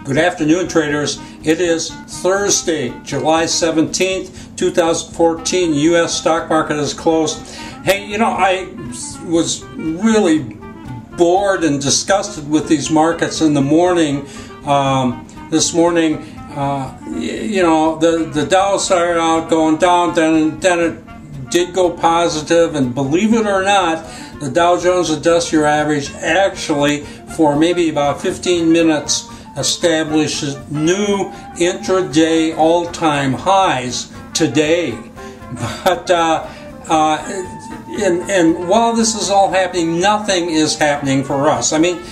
Good afternoon, traders. It is Thursday, July 17th, 2014. U.S. stock market is closed. Hey, you know, I was really bored and disgusted with these markets in the morning. This morning, you know, the Dow started out going down, then it did go positive, and believe it or not, the Dow Jones Industrial Average actually, for maybe about 15 minutes, establishes new intraday all-time highs today. But and while this is all happening, nothing is happening for us. I mean,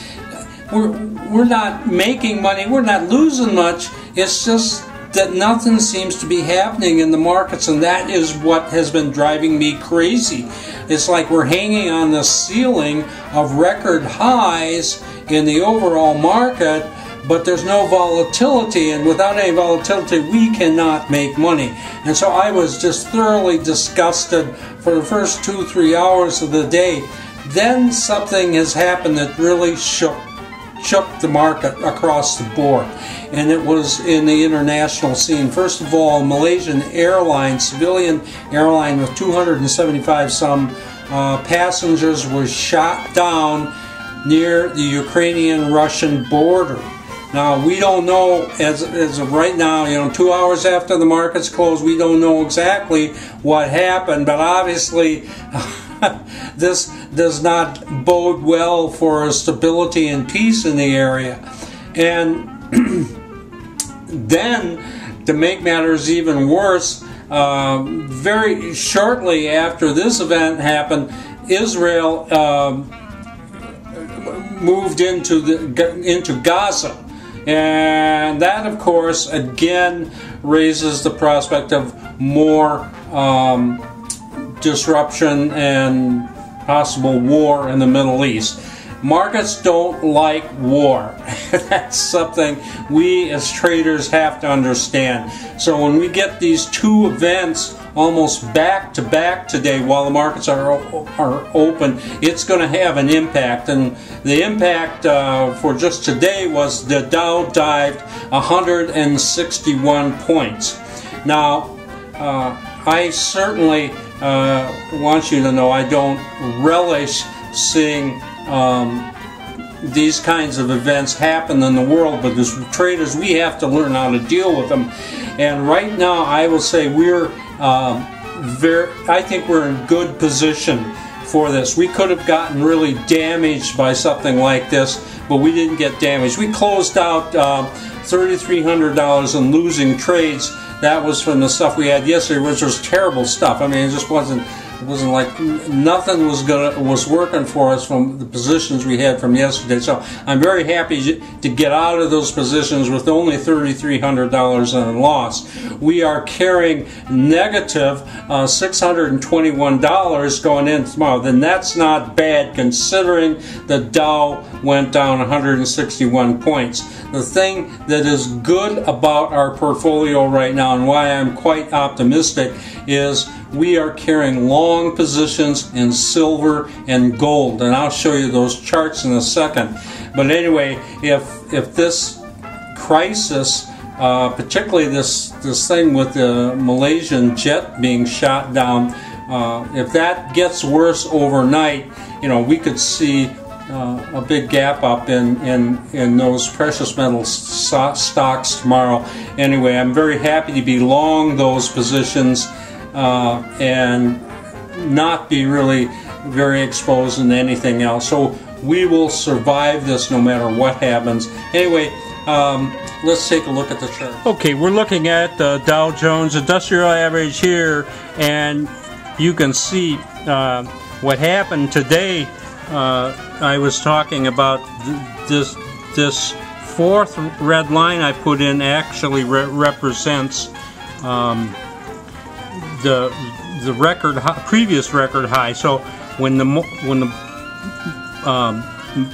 we're not making money, we're not losing much. It's just that nothing seems to be happening in the markets, and that is what has been driving me crazy. It's like we're hanging on the ceiling of record highs in the overall market, but there's no volatility, and without any volatility we cannot make money. And so I was just thoroughly disgusted for the first 2-3 hours of the day. Then something has happened that really shook the market across the board, and it was in the international scene. First of all, Malaysian Airlines, civilian airline with 275 some passengers, was shot down near the Ukrainian-Russian border. Now, we don't know, as of right now, you know, 2 hours after the markets closed, we don't know exactly what happened, but obviously this does not bode well for stability and peace in the area. And then, to make matters even worse, very shortly after this event happened, Israel moved into Gaza. And that, of course, again raises the prospect of more disruption and possible war in the Middle East. Markets don't like war. That's something we as traders have to understand. So when we get these two events almost back to back today while the markets are open, it's going to have an impact. And the impact for just today was the Dow dived 161 points. Now, I certainly want you to know I don't relish seeing these kinds of events happen in the world, but as traders we have to learn how to deal with them. And right now I will say I think we're in good position for this. We could have gotten really damaged by something like this, but we didn't get damaged. We closed out $3,300 in losing trades. That was from the stuff we had yesterday, which was terrible stuff. I mean, it just wasn't like nothing was working for us from the positions we had from yesterday. So I'm very happy to get out of those positions with only $3,300 in loss. We are carrying negative $621 going in tomorrow. Then that's not bad considering the Dow went down 161 points. The thing that is good about our portfolio right now, and why I'm quite optimistic, is we are carrying long positions in silver and gold, and I'll show you those charts in a second. But anyway, if this crisis, particularly this thing with the Malaysian jet being shot down, if that gets worse overnight, you know, we could see a big gap up in those precious metal stocks tomorrow. Anyway, I'm very happy to be long those positions and not be really very exposed in anything else. So we will survive this no matter what happens. Anyway, let's take a look at the chart. Okay, we're looking at the Dow Jones Industrial Average here, and you can see what happened today. I was talking about this fourth red line I put in actually represents the record previous record high. So when the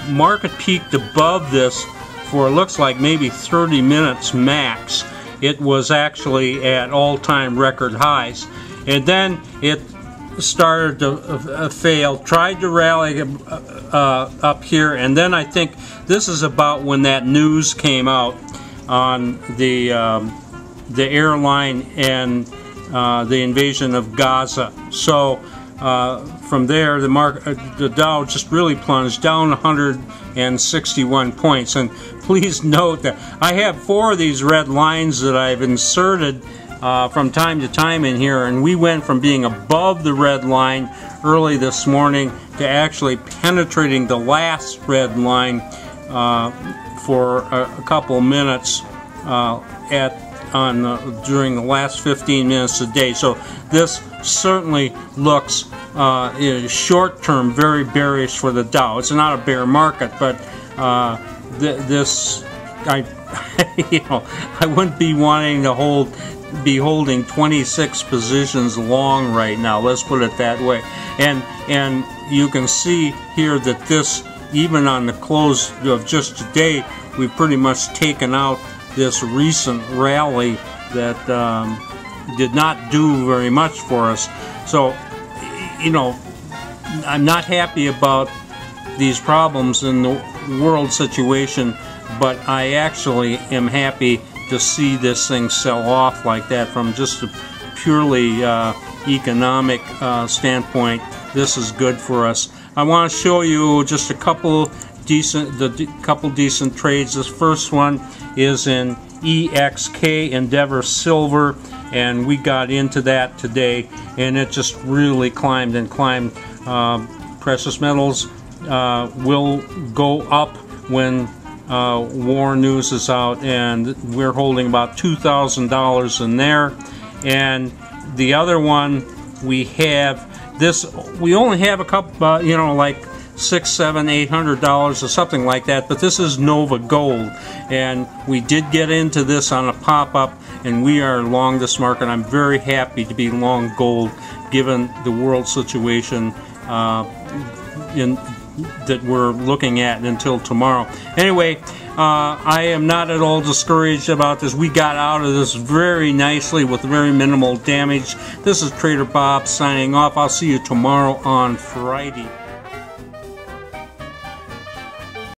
market peaked above this for it looks like maybe 30 minutes max, it was actually at all-time record highs, and then it started to fail, tried to rally up here, and then I think this is about when that news came out on the airline and the invasion of Gaza. So from there, the Dow just really plunged down 161 points. And please note that I have 4 of these red lines that I've inserted from time to time in here, and we went from being above the red line early this morning to actually penetrating the last red line for a couple minutes during the last 15 minutes a day. So this certainly looks short term very bearish for the Dow. It's not a bear market, but I wouldn't be wanting to be holding 26 positions long right now. Let's put it that way. And you can see here that this, even on the close of just today, we've pretty much taken out this recent rally that did not do very much for us. So, I'm not happy about these problems in the world situation, but I actually am happy to see this thing sell off like that from just a purely economic standpoint. This is good for us. I want to show you just a couple decent trades. This first one is in EXK, Endeavor Silver, and we got into that today, and it just really climbed and climbed. Precious metals will go up when war news is out, and we're holding about $2,000 in there. And the other one we have we only have a couple, like $600, $700, $800 or something like that, but this is Nova Gold, and we did get into this on a pop-up, and we are long this market. I'm very happy to be long gold given the world situation that we're looking at until tomorrow. Anyway, I am not at all discouraged about this. We got out of this very nicely with very minimal damage. This is Trader Bob signing off. I'll see you tomorrow on Friday.